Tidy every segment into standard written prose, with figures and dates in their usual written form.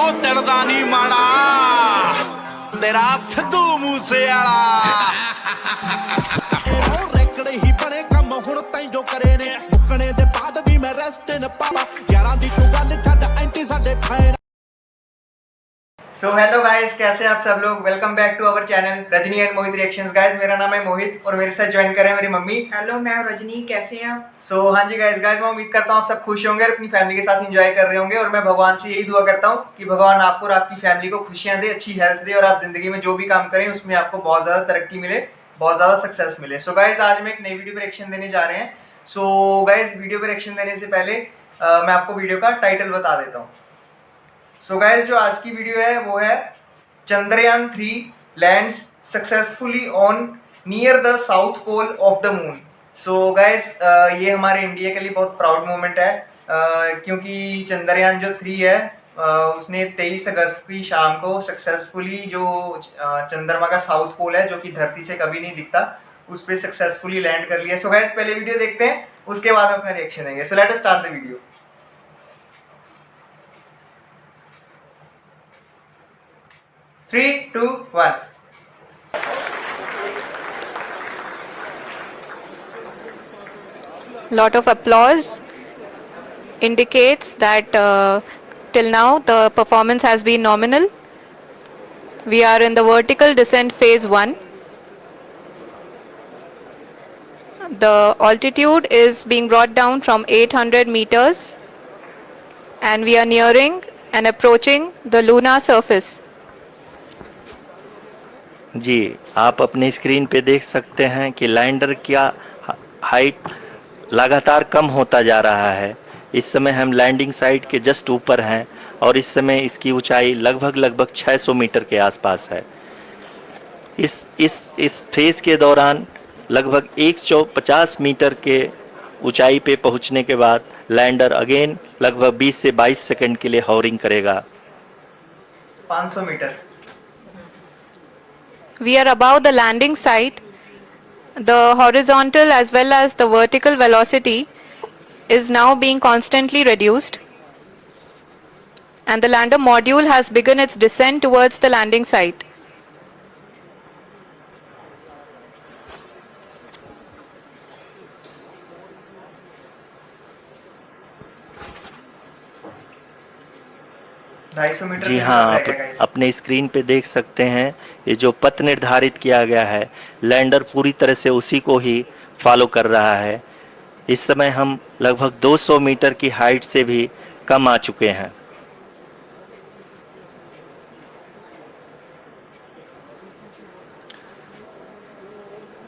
ਉਹ ਦਿਲ ਦਾ ਨਹੀਂ ਮਾੜਾ ਤੇਰਾ ਸਿੱਧੂ ਮੂਸੇ ਵਾਲਾ ਉਹ ਰੈਕੜ ਹੀ ਬਣੇ ਕੰਮ ਹੁਣ ਤੈਂ ਜੋ ਕਰੇ ਨੇ ਮੁੱਕਣੇ ਦੇ ਬਾਅਦ ਵੀ ਮੈਂ ਰੈਸਟ ਨ ਪਾਵਾ ਯਾਰਾਂ ਦੀ ਤੂੰ ਗੱਲ ਛੱਡ ਐਂਟੀ ਸਾਡੇ ਫੈਨ। सो हेलो गाइस, कैसे हैं आप सब लोग। Welcome back to our channel Rajni and Mohit reactions. Guys मेरा नाम है मोहित और मेरे साथ ज्वाइन कर रहे हैं मेरी मम्मी। हेलो, मैं रजनी, कैसे हैं आप। सो हाँ जी गाइस मैं उम्मीद करता हूँ आप सब खुश होंगे और अपनी फैमिली के साथ एंजॉय कर रहे होंगे। और मैं भगवान से यही दुआ करता हूँ कि भगवान आपको और आपकी फैमिली को खुशियाँ दे, अच्छी हेल्थ दे और आप जिंदगी में जो भी काम करें उसमें आपको बहुत ज़्यादा तरक्की मिले, बहुत ज़्यादा सक्सेस मिले। सो गाइस आज हम एक नई वीडियो पर रिएक्शन देने जा रहे हैं। सो गाइस वीडियो पर रिएक्शन देने से पहले मैं आपको वीडियो का टाइटल बता देता हूँ। सो गाइस जो आज की वीडियो है वो है Chandrayaan 3 lands successfully on near the south pole of the moon. So guys ये हमारे इंडिया के लिए बहुत प्राउड मोमेंट है क्योंकि चंद्रयान जो 3 है उसने 23 अगस्त की शाम को सक्सेसफुली जो चंद्रमा का साउथ पोल है जो कि धरती से कभी नहीं दिखता उस पर सक्सेसफुली लैंड कर लिया। सो गाइज पहले वीडियो देखते हैं, उसके बाद अपना रिएक्शन देंगे। So let us start the video. 3, 2, 1। Lot of applause indicates that till now the performance has been nominal. We are in the vertical descent phase 1. The altitude is being brought down from 800 meters and we are nearing and approaching the lunar surface. जी आप अपने screen पे देख सकते हैं कि lander का height लगातार कम होता जा रहा है। इस समय हम लैंडिंग साइट के जस्ट ऊपर हैं और इस समय इसकी ऊंचाई लगभग 600 मीटर के आसपास है। इस फेज के दौरान लगभग 150 मीटर के ऊंचाई पे पहुंचने के बाद लैंडर अगेन लगभग 20 से 22 सेकंड के लिए हॉवरिंग करेगा। 500 metre. We are above the landing site. The horizontal as well as the vertical velocity is now being constantly reduced and the lander module has begun its descent towards the landing site. जी हाँ आप अपने screen पे देख सकते हैं ये जो पथ निर्धारित किया गया है लैंडर पूरी तरह से उसी को ही फॉलो कर रहा है। इस समय हम लगभग 200 मीटर की हाइट से भी कम आ चुके हैं।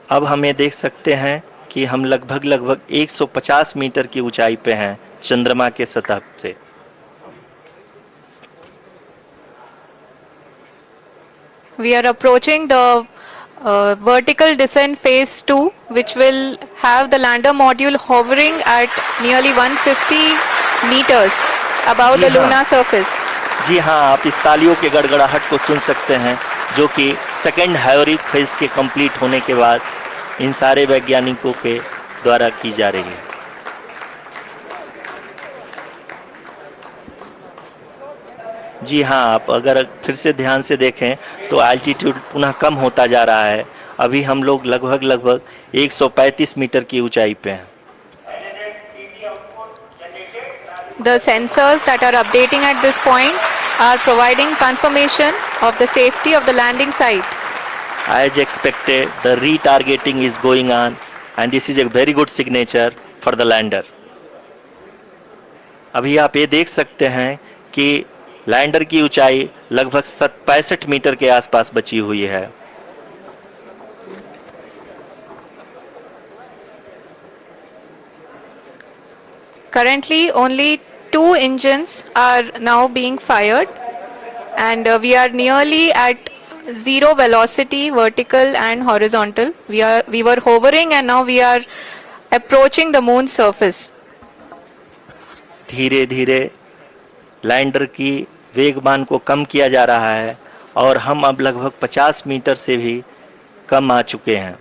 अब हम ये देख सकते हैं कि हम लगभग 150 मीटर की ऊंचाई पे हैं चंद्रमा के सतह से। We are approaching the vertical descent phase 2 which will have the lander module hovering at nearly 150 meters above the lunar surface. जी हाँ आप इस तालियों के गड़गड़ाहट को सुन सकते हैं जो कि सेकेंड हायोरिक फेज के कंप्लीट होने के बाद इन सारे वैज्ञानिकों के द्वारा की जा रही है। जी हाँ आप अगर फिर से ध्यान से देखें तो एल्टीट्यूड पुनः कम होता जा रहा है। अभी हम लोग लगभग 135 मीटर की ऊंचाई पे हैं। The sensors that are updating at this point are providing confirmation of the safety of the landing site. As expected, the retargeting is going on and this is a very good signature for the lander. अभी आप ये देख सकते हैं कि lander की ऊंचाई लगभग 65 मीटर के आसपास बची हुई है। Currently only 2 engines are now being fired and we are nearly at zero velocity, vertical and horizontal. We were hovering and now we are approaching the moon's surface. धीरे धीरे लैंडर की वेगमान को कम किया जा रहा है और हम अब लगभग 50 मीटर से भी कम आ चुके हैं।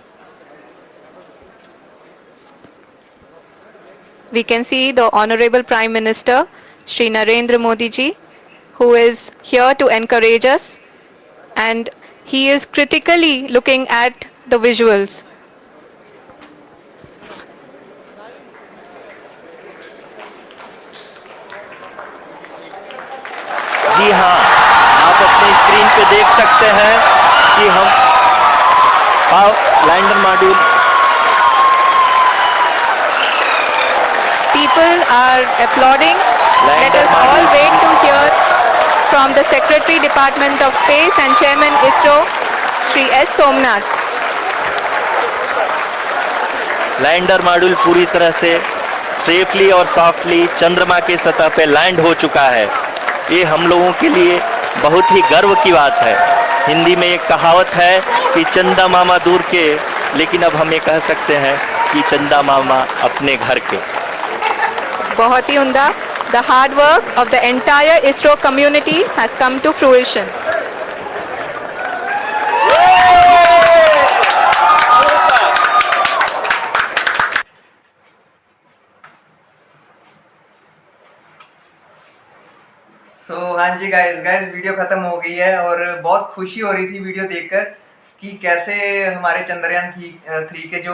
We can see the Honorable Prime Minister Shri Narendra Modi ji who is here to encourage us, and he is critically looking at the visuals. जी हाँ, आप अपने स्क्रीन पे देख सकते हैं कि हम lander module People are applauding. Let us all wait to hear from the Secretary Department of Space and Chairman ISRO, Shri S. Somnath. Lander module पूरी तरह से सेफली और सॉफ्टली चंद्रमा के सतह पे लैंड हो चुका है। ये हम लोगों के लिए बहुत ही गर्व की बात है। हिंदी में एक कहावत है कि चंदा मामा दूर के, लेकिन अब हम ये कह सकते हैं कि चंदा मामा अपने घर के। बहुत ही उम्दा. The hard work of the entire ISRO community has come to fruition. हाँ जी गाइस वीडियो ख़त्म हो गई है और बहुत खुशी हो रही थी वीडियो देखकर कि कैसे हमारे चंद्रयान 3 के जो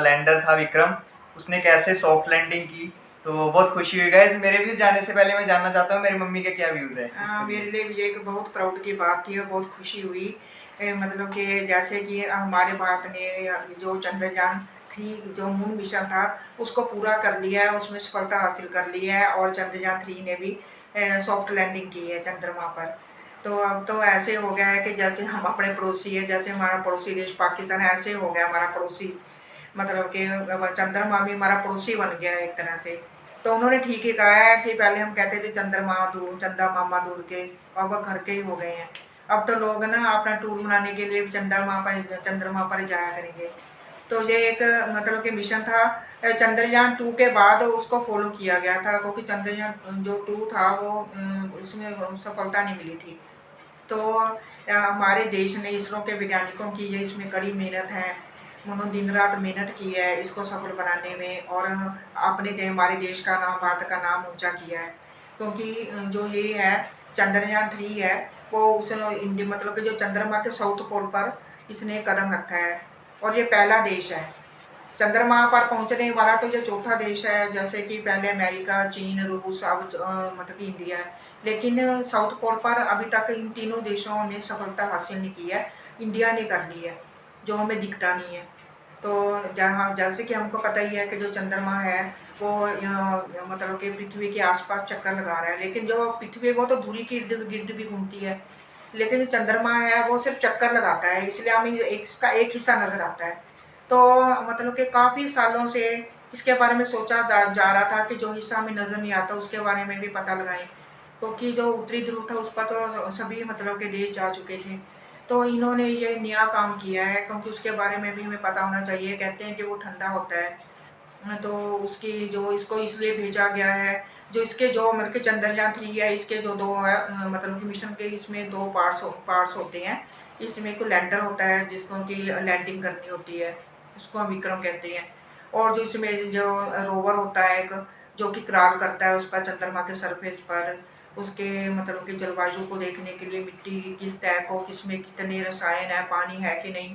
लैंडर था विक्रम, उसने कैसे सॉफ्ट लैंडिंग की। तो बहुत खुशी हुई गाइस। मेरे व्यूज़ जाने से पहले मैं जानना चाहता हूँ मेरी मम्मी के क्या व्यूज़ है। मेरे लिए भी एक बहुत प्राउड की बात थी और बहुत खुशी हुई। मतलब कि जैसे कि हमारे भारत ने जो चंद्रयान 3 जो मून मिशन था उसको पूरा कर लिया है, उसमें सफलता हासिल कर ली है और चंद्रयान 3 ने भी सॉफ्ट लैंडिंग की है चंद्रमा पर। तो अब तो ऐसे हो गया है कि जैसे हम अपने पड़ोसी है, जैसे हमारा पड़ोसी देश पाकिस्तान ऐसे हो गया हमारा पड़ोसी, मतलब कि चंद्रमा भी हमारा पड़ोसी बन गया है एक तरह से। तो उन्होंने ठीक ही कहा है कि पहले हम कहते थे चंद्रमा दूर, चंदा मामा दूर के, अब घर के ही हो गए हैं। अब तो लोग ना अपना टूर मनाने के लिए चंद्रमा पर जाया करेंगे। तो ये एक मतलब कि मिशन था। चंद्रयान 2 के बाद उसको फॉलो किया गया था, क्योंकि चंद्रयान जो 2 था वो उसमें सफलता नहीं मिली थी। तो हमारे देश ने, इसरो के वैज्ञानिकों की ये इसमें कड़ी मेहनत है, उन्होंने दिन रात मेहनत की है इसको सफल बनाने में और हमारे देश का नाम, भारत का नाम ऊंचा किया है। क्योंकि जो ये है चंद्रयान 3 है वो उसने मतलब कि जो चंद्रमा के साउथ पोल पर इसने कदम रखा है और ये पहला देश है। चंद्रमा पर पहुंचने वाला तो ये चौथा देश है, जैसे कि पहले अमेरिका, चीन, रूस, अब मतलब कि इंडिया है। लेकिन साउथ पोल पर अभी तक इन तीनों देशों ने सफलता हासिल नहीं की है, इंडिया ने कर ली है, जो हमें दिखता नहीं है। तो जहाँ जैसे कि हमको पता ही है कि जो चंद्रमा है वो मतलब कि पृथ्वी के आसपास चक्कर लगा रहा है, लेकिन जो पृथ्वी वो तो धुरी के इर्द गिर्द भी घूमती है, लेकिन जो चंद्रमा है वो सिर्फ चक्कर लगाता है, इसलिए हमें इसका एक हिस्सा नज़र आता है। तो मतलब कि काफ़ी सालों से इसके बारे में सोचा जा रहा था कि जो हिस्सा हमें नज़र नहीं आता उसके बारे में भी पता लगाएं, क्योंकि जो उत्तरी ध्रुव था उस पर तो सभी मतलब के देश जा चुके थे। तो इन्होंने ये नया काम किया है, क्योंकि उसके बारे में भी हमें पता होना चाहिए। कहते हैं कि वो ठंडा होता है, तो उसकी जो इसको इसलिए भेजा गया है, जो इसके जो मतलब कि चंद्रयान 3 है, इसके जो दो है मतलब कि मिशन के, इसमें दो पार्ट्स होते हैं। इसमें एक लैंडर होता है जिसको कि लैंडिंग करनी होती है, उसको हम विक्रम कहते हैं। और जो इसमें जो रोवर होता है एक, जो कि क्राल करता है उस पर चंद्रमा के सरफेस पर, उसके मतलब कि जलवायु को देखने के लिए, मिट्टी की किस तय को, किसमें कितने रसायन है, पानी है कि नहीं,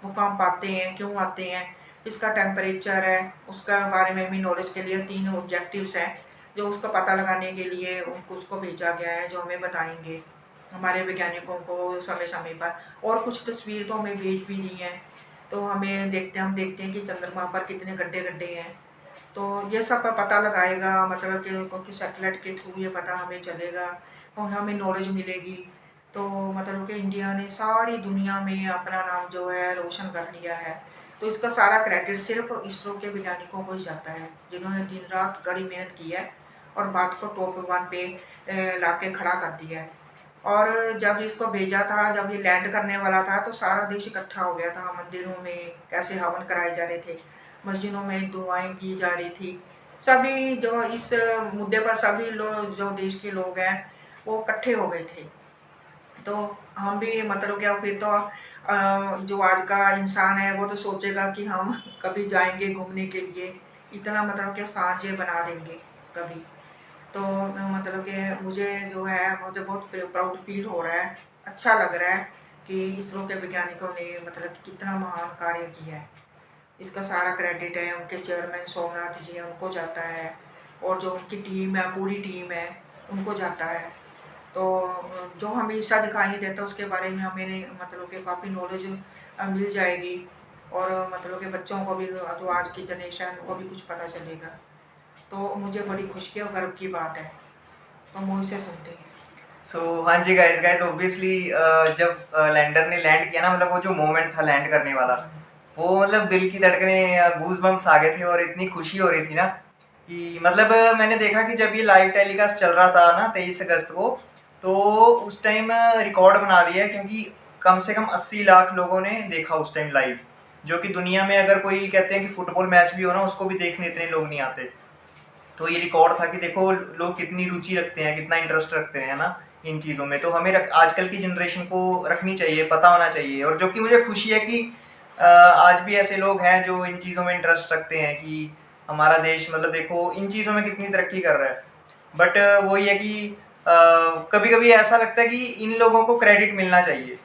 भूकंप आते हैं क्यों आते हैं, इसका टेम्परेचर है, उसका बारे में भी नॉलेज के लिए 3 ऑब्जेक्टिव्स हैं जो उसका पता लगाने के लिए उसको भेजा गया है, जो हमें बताएंगे हमारे वैज्ञानिकों को समय समय पर। और कुछ तस्वीर तो हमें भेज भी दी हैं, तो हम देखते हैं कि चंद्रमा पर कितने गड्ढे गड्ढे हैं। तो ये सब पता लगाएगा, मतलब कि क्योंकि सैटेलाइट के थ्रू ये पता हमें चलेगा और हमें नॉलेज मिलेगी। तो मतलब कि इंडिया ने सारी दुनिया में अपना नाम जो है रोशन कर लिया है। तो इसका सारा क्रेडिट सिर्फ इसरो के वैज्ञानिकों को ही जाता है, जिन्होंने दिन रात कड़ी मेहनत की है और बात को टॉप 1 पे ला के खड़ा कर दिया है। और जब इसको भेजा था, जब ये लैंड करने वाला था, तो सारा देश इकट्ठा हो गया था। मंदिरों में कैसे हवन कराए जा रहे थे, मस्जिदों में दुआएं की जा रही थी। सभी जो इस मुद्दे पर सभी लोग, जो देश के लोग हैं, वो इकट्ठे हो गए थे। तो हम भी मतलब क्या, फिर तो जो आज का इंसान है वो तो सोचेगा कि हम कभी जाएंगे घूमने के लिए, इतना मतलब कि सांझे बना देंगे कभी। तो मतलब कि मुझे जो है मुझे बहुत प्राउड फील हो रहा है, अच्छा लग रहा है कि इसरो के वैज्ञानिकों ने मतलब कि कितना महान कार्य किया है। इसका सारा क्रेडिट है उनके चेयरमैन सोमनाथ जी हैं उनको जाता है, और जो उनकी टीम है पूरी टीम है उनको जाता है। तो जो हमें हिस्सा दिखाई नहीं देता उसके बारे में हमें नहीं मतलब कि काफ़ी नॉलेज मिल जाएगी, और मतलब कि बच्चों को भी जो आज की जनरेशन उनको भी कुछ पता चलेगा। तो मुझे बड़ी खुशी और गर्व की बात है, तो मुँह से सुनते हैं। हाँ जी गाइस ऑब्वियसली जब लैंडर ने लैंड किया ना, मतलब वो जो मोमेंट था लैंड करने वाला, वो मतलब दिल की धड़कनें गूज बम्स आ गए थे और इतनी खुशी हो रही थी ना कि मतलब मैंने देखा कि जब ये लाइव टेलीकास्ट चल रहा था ना 23 अगस्त को, तो उस टाइम रिकॉर्ड बना दिया है, क्योंकि कम से कम 80 लाख लोगों ने देखा उस टाइम लाइव, जो कि दुनिया में अगर कोई कहते हैं कि फुटबॉल मैच भी हो ना उसको भी देखने इतने लोग नहीं आते। तो ये रिकॉर्ड था कि देखो लोग कितनी रुचि रखते हैं, कितना इंटरेस्ट रखते हैं ना इन चीज़ों में। तो हमें आजकल की जनरेशन को रखनी चाहिए, पता होना चाहिए, और जो कि मुझे खुशी है कि आज भी ऐसे लोग हैं जो इन चीज़ों में इंटरेस्ट रखते हैं कि हमारा देश मतलब देखो इन चीज़ों में कितनी तरक्की कर रहा है। बट वही है कि कभी कभी ऐसा लगता है कि इन लोगों को क्रेडिट मिलना चाहिए,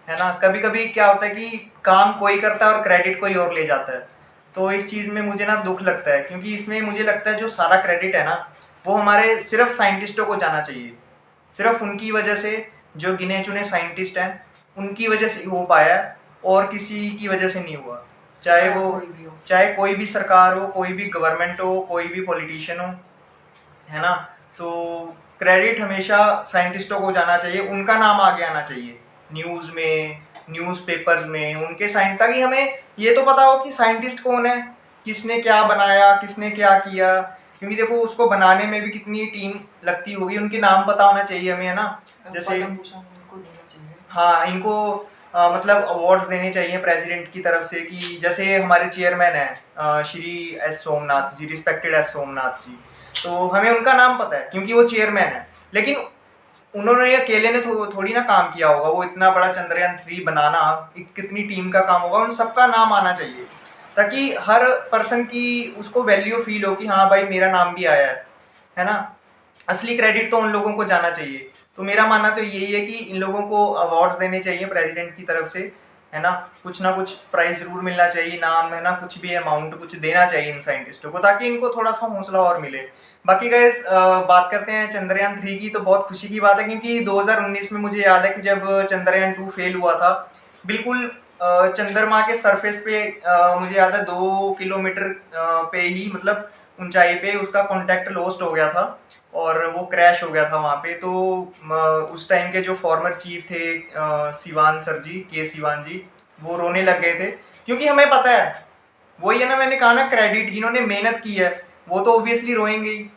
है ना। कभी कभी क्या होता है कि काम कोई करता है और क्रेडिट कोई और ले जाता है, तो इस चीज़ में मुझे ना दुख लगता है, क्योंकि इसमें मुझे लगता है जो सारा क्रेडिट है ना वो हमारे सिर्फ साइंटिस्टों को जाना चाहिए। सिर्फ उनकी वजह से, जो गिने चुने साइंटिस्ट हैं उनकी वजह से हो पाया है, और किसी की वजह से नहीं हुआ। चाहे वो कोई भी हो। चाहे कोई भी सरकार हो, कोई भी गवर्नमेंट हो, कोई भी पॉलिटिशियन हो, है ना। तो क्रेडिट हमेशा साइंटिस्टों को जाना चाहिए, उनका नाम आगे आना चाहिए न्यूज़ में, न्यूज़पेपर्स में, उनके साइंस, ताकि हमें ये तो पता हो कि साइंटिस्ट कौन है, किसने क्या बनाया, किसने क्या किया। क्योंकि देखो उसको बनाने में भी कितनी टीम लगती होगी, उनके नाम पता होना चाहिए हमें, है ना। जैसे पद्म भूषण उनको देना चाहिए। हाँ, इनको मतलब अवार्ड्स देने चाहिए प्रेसिडेंट की तरफ से, कि जैसे हमारे चेयरमैन हैं श्री एस सोमनाथ जी, रिस्पेक्टेड एस सोमनाथ जी, तो हमें उनका नाम पता है क्योंकि वो चेयरमैन है। लेकिन उन्होंने अकेले ने थोड़ी ना काम किया होगा, वो इतना बड़ा चंद्रयान 3 बनाना कितनी टीम का काम होगा, उन सबका नाम आना चाहिए, ताकि हर पर्सन की उसको वैल्यू फील हो कि हाँ भाई मेरा नाम भी आया है ना। असली क्रेडिट तो उन लोगों को जाना चाहिए। तो मेरा मानना तो यही है कि इन लोगों को अवार्ड्स देने चाहिए प्रेसिडेंट की तरफ से, है ना। कुछ ना कुछ प्राइज जरूर मिलना चाहिए, नाम, है ना, कुछ भी अमाउंट कुछ देना चाहिए इन साइंटिस्टों को, ताकि इनको थोड़ा सा हौसला और मिले। बाकी गाइस बात करते हैं चंद्रयान 3 की, तो बहुत खुशी की बात है क्योंकि 2019 में मुझे याद है कि जब चंद्रयान 2 फेल हुआ था, बिल्कुल चंद्रमा के सरफेस पे मुझे याद है 2 किलोमीटर पे ही, मतलब ऊंचाई पे उसका कॉन्टैक्ट लॉस्ट हो गया था और वो क्रैश हो गया था वहाँ पे। तो उस टाइम के जो फॉर्मर चीफ थे सिवान सर जी, के सिवान जी, वो रोने लग गए थे, क्योंकि हमें पता है, वही है ना, मैंने कहा ना, क्रेडिट जिन्होंने मेहनत की है वो तो ऑब्वियसली रोएंगे ही,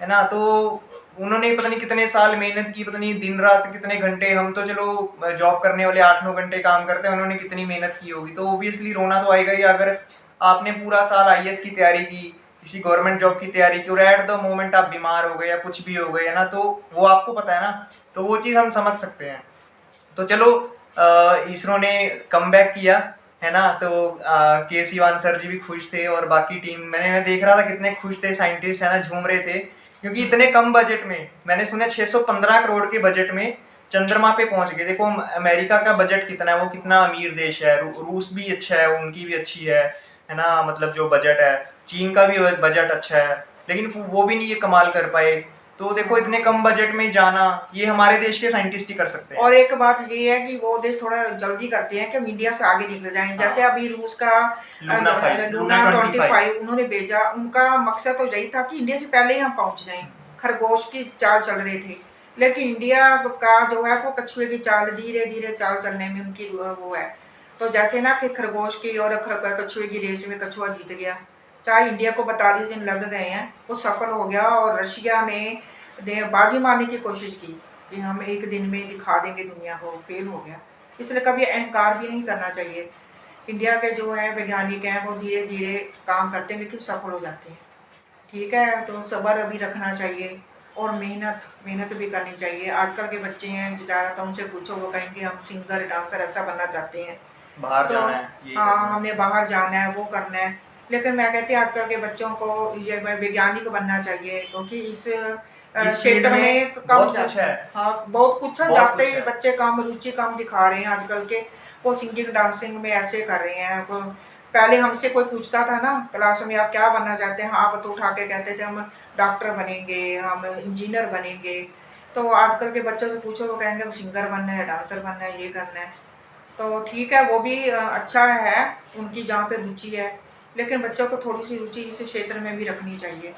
है ना। तो उन्होंने पता नहीं कितने साल मेहनत की, पता नहीं दिन रात कितने घंटे, हम तो चलो जॉब करने वाले 8-9 घंटे काम करते हैं, उन्होंने कितनी मेहनत की होगी, तो ऑब्वियसली रोना तो आएगा ही। अगर आपने पूरा साल आईएएस की तैयारी की, किसी गवर्नमेंट जॉब की तैयारी की, और एट द मोमेंट आप बीमार हो गए या कुछ भी हो गए, है ना, तो वो आपको पता है ना, तो वो चीज़ हम समझ सकते हैं। तो चलो इसरो ने कम बैक किया, है ना। तो के सिवान सर जी भी खुश थे और बाकी टीम, मैं देख रहा था कितने खुश थे साइंटिस्ट, है ना, झूम रहे थे, क्योंकि इतने कम बजट में, मैंने सुना 615 करोड़ के बजट में चंद्रमा पे पहुंच गए। देखो अमेरिका का बजट कितना है, वो कितना अमीर देश है, रूस भी अच्छा है, उनकी भी अच्छी है ना, मतलब जो बजट है, चीन का भी बजट अच्छा है, लेकिन वो भी नहीं ये कमाल कर पाए। तो देखो इतने कम बजट में जाना, ये हमारे देश के साइंटिस्ट ही कर सकते हैं। और एक बात ये है कि वो देश थोड़ा जल्दी करते हैं कि मीडिया से आगे निकल जाएं। जैसे अभी रूस का लूना 25 उन्होंने भेजा, उनका मकसद तो यही था कि इंडिया से पहले ही हम पहुंच जाएं। खरगोश की चाल चल रहे थे, लेकिन इंडिया का जो है वो कछुए की चाल, धीरे धीरे चाल चलने में उनकी वो है। तो जैसे ना कि खरगोश की और कछुए की रेस में कछुआ जीत गया, चाहे इंडिया को 42 दिन लग गए हैं, वो सफल हो गया। और रशिया ने बाजी मारने की कोशिश की कि हम एक दिन में दिखा देंगे दुनिया को, फेल हो गया। इसलिए कभी अहंकार भी नहीं करना चाहिए। इंडिया के जो है वैज्ञानिक हैं वो धीरे धीरे काम करते हैं लेकिन सफल हो जाते हैं। ठीक है, तो सब्र अभी रखना चाहिए और मेहनत भी करनी चाहिए। आजकल के बच्चे हैं जो ज़्यादातर, उनसे पूछो वो कहेंगे हम सिंगर डांसर ऐसा बनना चाहते हैं, बाहर तो जाना है, ये हाँ करना है। हमें बाहर जाना है, वो करना है। लेकिन मैं कहती हूँ आजकल के बच्चों को ये वैज्ञानिक बनना चाहिए, क्योंकि इस इस क्षेत्र फील्ड में कम बहुत कुछ है। हाँ बहुत कुछ है, बहुत जाते कुछ ही है। बच्चे कम रुचि कम दिखा रहे हैं आजकल के। वो सिंगिंग डांसिंग में ऐसे कर रहे हैं। वो पहले हमसे कोई पूछता था ना क्लास में आप क्या बनना चाहते हैं, आप तो उठा के कहते थे हम डॉक्टर बनेंगे, हम इंजीनियर बनेंगे। तो आजकल के बच्चों से पूछो वो कहेंगे हम सिंगर बनना है, डांसर बनना है, ये करना है। तो ठीक है, वो भी अच्छा है उनकी जहाँ पे रुचि है, लेकिन बच्चों को थोड़ी सी रुचि इस क्षेत्र में भी रखनी चाहिए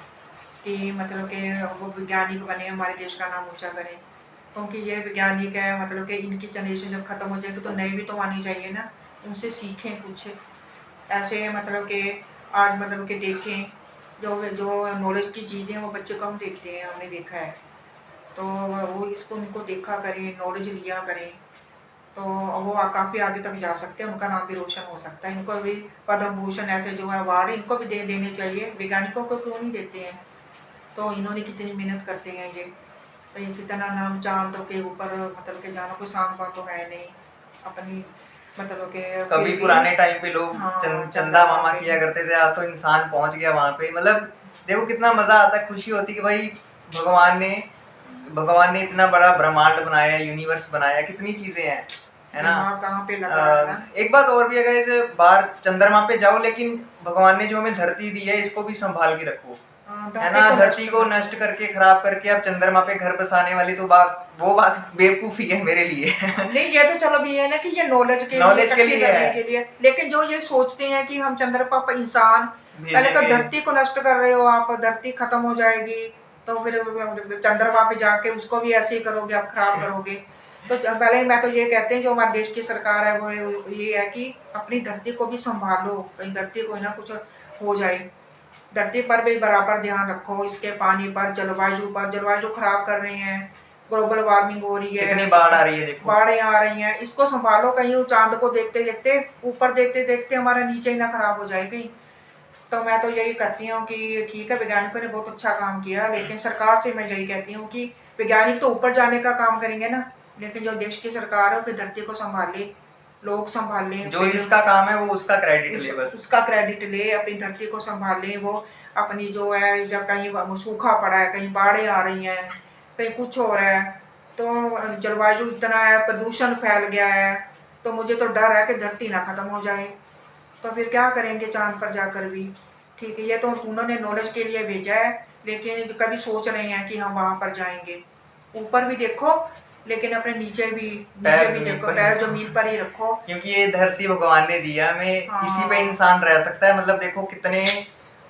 कि मतलब कि वो वैज्ञानिक बने, हमारे देश का नाम ऊंचा करें। क्योंकि ये वैज्ञानिक है, मतलब कि इनकी जनरेशन जब खत्म हो जाएगी तो नई भी तो आनी चाहिए ना, उनसे सीखें कुछ। ऐसे मतलब कि आज मतलब कि देखें जो जो नॉलेज की चीज़ें वो बच्चे कम देखते हैं, हमने देखा है। तो वो इसको उनको देखा करें, नॉलेज लिया करें, तो वो काफ़ी आगे तक जा सकते हैं, उनका नाम भी रोशन हो सकता है। इनको भी पद्म भूषण ऐसे जो है अवार्ड इनको भी देने चाहिए, वैज्ञानिकों को क्यों नहीं देते हैं। तो इन्होंने कितनी मेहनत करते हैं ये, तो ये कितना नाम चांद के ऊपर मतलब के जाना कोई आसान बात तो है नहीं अपनी, मतलब के कभी पुराने टाइम पे लोग हाँ, चंदा मामा पे किया करते थे, आज तो इंसान पहुंच गया वहां पे। मतलब देखो कितना मजा आता है, खुशी होती कि भाई भगवान ने भगवान ने इतना बड़ा ब्रह्मांड बनाया, यूनिवर्स बनाया, कितनी चीजें हैं, है ना। दिमाग कहाँ पे लगा है ना। एक बात और भी है guys, बाहर चंद्रमा पे जाओ लेकिन भगवान ने जो हमें धरती दी है इसको भी संभाल के रखो, है ना। धरती को नष्ट करके खराब करके अब चंद्रमा पे घर बसाने वाली तो वो बात बेवकूफी है मेरे लिए। नहीं ये तो चलो भी है ना कि ये नॉलेज के Knowledge के इकट्ठी लिए करने है। के लिए, लेकिन जो ये सोचते हैं कि हम चंद्रमा पर इंसान, पहले तो भेजेंगे। धरती को नष्ट कर रहे हो आप, धरती खत्म हो जाएगी तो फिर चंद्रमा पे जाके उसको भी ऐसे ही करोगे, आप खराब करोगे। तो पहले मैं तो ये कहते हैं जो हमारे देश की सरकार है वो ये है कि अपनी धरती को भी संभालो, कहीं धरती को ना कुछ हो जाए। धरती पर भी बराबर ध्यान रखो, इसके पानी पर, जलवायु खराब कर रहे हैं, ग्लोबल वार्मिंग हो रही है, कितनी बाढ़ आ रही है देखो। बाढ़ें आ रही हैं, इसको संभालो। कहीं वो चांद को देखते देखते, ऊपर देखते देखते हमारा नीचे ही ना खराब हो जाए कहीं। तो मैं तो यही कहती हूँ कि ठीक है वैज्ञानिकों ने बहुत अच्छा काम किया, लेकिन सरकार से मैं यही कहती हूँ कि वैज्ञानिक तो ऊपर जाने का काम करेंगे ना, लेकिन जो देश की सरकार है अपनी धरती को संभाले, लोग संभाले, जो जिसका काम है वो उसका क्रेडिट ले बस। उसका क्रेडिट ले, अपनी धरती को संभाले। वो अपनी जो है, जब कहीं सूखा पड़ा है, कहीं बाढ़ें आ रही हैं, कहीं कुछ हो रहा है, तो जलवायु इतना है, प्रदूषण फैल गया है, तो मुझे तो डर है कि धरती ना खत्म हो जाए। तो फिर क्या करेंगे चांद पर जाकर भी। ठीक है, ये तो उन्होंने नॉलेज के लिए भेजा है, लेकिन कभी सोच रहे हैं कि हम वहाँ पर जाएंगे। ऊपर भी देखो लेकिन अपने नीचे भी देखो, पैर जमीन पर ही रखो। क्योंकि ये धरती भगवान ने दिया हमें, हाँ। इसी पे इंसान रह सकता है। मतलब देखो कितने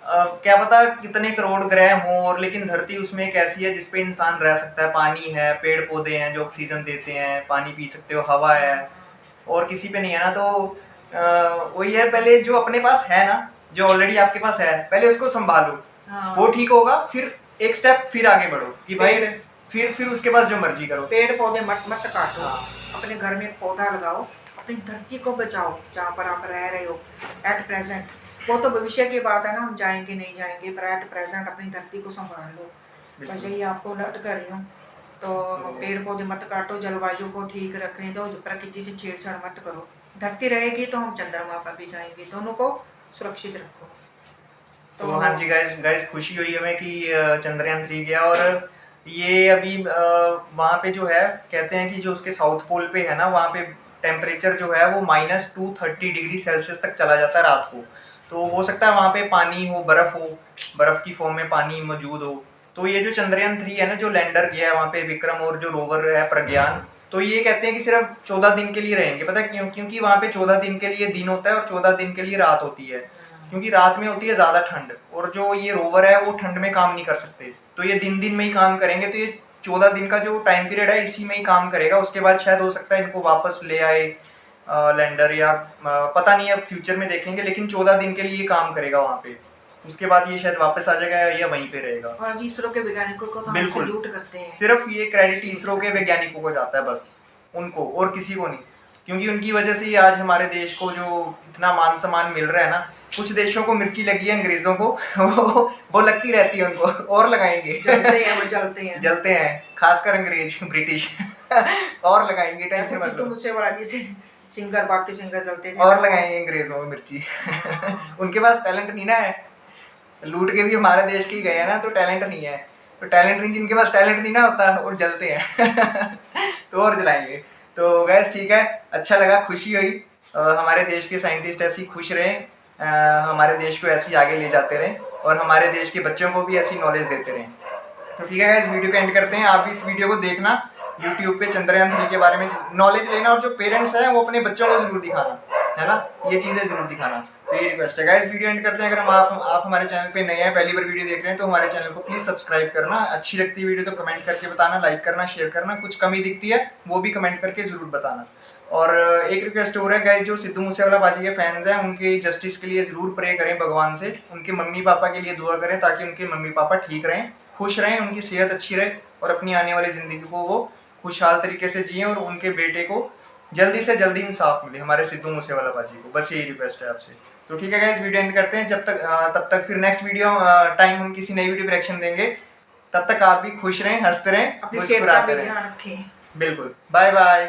क्या पता कितने करोड़ ग्रह हों, और लेकिन धरती उसमें एक ऐसी है जिसपे इंसान रह सकता है। पानी है, पेड़ पौधे हैं जो ऑक्सीजन देते हैं, पानी पी सकते हो, हवा है, और किसी पे नहीं है ना। तो वही है, पहले जो अपने पास है ना, जो ऑलरेडी आपके पास है, पहले उसको संभालो। हाँ। वो ठीक होगा, फिर एक स्टेप फिर आगे बढ़ो कि भाई फिर उसके बाद जो मर्जी करो। पेड़ पौधे मत काटो। हाँ। अपने घर में एक पौधा लगाओ, अपनी धरती को बचाओ जहाँ पर आप रह रहे हो एट प्रेजेंट। वो तो भविष्य की बात है ना, हम जाएंगे नहीं जाएंगे, पर एट प्रेजेंट अपनी धरती को संभाल लो। बस यही आपको लट कर रही हूँ। तो पेड़ पौधे मत काटो, जलवायु को ठीक रखने दो, प्रकृति से छेड़छाड़ मत करो। धरती रहेगी तो हम चंद्रमा पर भी जाएंगे, दोनों को सुरक्षित रखो। तो हाँ जी गाइस खुशी हुई हमें कि चंद्रयान 3 गया, और ये अभी वहाँ पे जो है कहते हैं कि जो उसके साउथ पोल पे है ना, वहाँ पे टेम्परेचर जो है वो -230 डिग्री सेल्सियस तक चला जाता है रात को। तो हो सकता है वहाँ पे पानी हो, बर्फ की फॉर्म में पानी मौजूद हो। तो ये जो चंद्रयान 3 है ना, जो लैंडर गया है वहाँ पे, विक्रम, और जो रोवर है प्रज्ञान, तो ये कहते हैं कि सिर्फ 14 दिन के लिए रहेंगे। पता है क्यों? क्योंकि वहाँ पे 14 दिन के लिए दिन होता है और 14 दिन के लिए रात होती है। क्योंकि रात में होती है ज़्यादा ठंड, और जो ये रोवर है वो ठंड में काम नहीं कर सकते, तो ये दिन में ही काम करेंगे। तो ये 14 दिन का जो टाइम पीरियड है इसी में ही काम करेगा। उसके बाद शायद हो सकता है इनको वापस ले आए लैंडर, या पता नहीं, अब फ्यूचर में देखेंगे, लेकिन 14 दिन के लिए काम करेगा वहाँ पे। उसके बाद ये शायद वापस आ जाएगा या वहीं पे रहेगा। और इसरो के वैज्ञानिकों को तो हम बिल्कुल सैल्यूट करते हैं। सिर्फ ये क्रेडिट इसरो के वैज्ञानिकों को जाता है, बस उनको, और किसी को नहीं। क्योंकि उनकी वजह से ही आज हमारे देश को जो इतना मान सम्मान मिल रहा है ना। कुछ देशों को मिर्ची लगी है अंग्रेजों को, वो लगती रहती है उनको, और लगाएंगे। जलते हैं खासकर अंग्रेज, ब्रिटिश और लगाएंगे, टेंशन मत लो। मुझसे बड़ा जैसे सिंगर, बाकी सिंगर चलते थे, और लगाएंगे अंग्रेजों में मिर्ची। उनके पास टैलेंट नहीं ना है, लूट के भी हमारे देश के ही गए हैं ना, तो टैलेंट नहीं है। तो टैलेंट नहीं, जिनके पास टैलेंट नहीं ना होता वो जलते हैं तो और जलाएंगे। तो गैस ठीक है, अच्छा लगा, खुशी हुई। हमारे देश के साइंटिस्ट ऐसे ही खुश रहे, हमारे देश को ऐसे ही आगे ले जाते रहें और हमारे देश के बच्चों को भी ऐसी नॉलेज देते रहें। तो ठीक है गाइस, वीडियो को एंड करते हैं। आप भी इस वीडियो को देखना, यूट्यूब पे चंद्रयान 3 के बारे में नॉलेज लेना, और जो पेरेंट्स हैं वो अपने बच्चों को जरूर दिखाना, है ना, ये चीज़ें जरूर दिखाना। तो ये रिक्वेस्ट है गाइस, वीडियो एंड करते हैं। अगर आप हमारे चैनल पे नए हैं, पहली बार वीडियो देख रहे हैं, तो हमारे चैनल को प्लीज़ सब्सक्राइब करना। अच्छी लगती है वीडियो तो कमेंट करके बताना, लाइक करना, शेयर करना। कुछ कमी दिखती है वो भी कमेंट करके ज़रूर बताना। और एक रिक्वेस्ट हो रहा है गाइस, जो सिद्धू मूसेवाला बाजी के फैंस हैं उनकी जस्टिस के लिए ज़रूर प्रे करें भगवान से, उनके मम्मी पापा के लिए दुआ करें ताकि उनके मम्मी पापा ठीक रहें, खुश रहें, उनकी सेहत अच्छी रहे और अपनी आने वाली ज़िंदगी को वो खुशहाल तरीके से जिएं और उनके बेटे को जल्दी से जल्दी इंसाफ मिले, हमारे सिद्धू मूसेवाला बाजी को। बस यही रिक्वेस्ट है आपसे। तो ठीक है गाइस, वीडियो एंड करते हैं। तब तक फिर नेक्स्ट वीडियो टाइम हम किसी नई वीडियो पर रिएक्शन देंगे। तब तक आप भी खुश रहें, हंसते रहें, अपनी सेहत का भी ध्यान रखें। बिल्कुल, बाय बाय।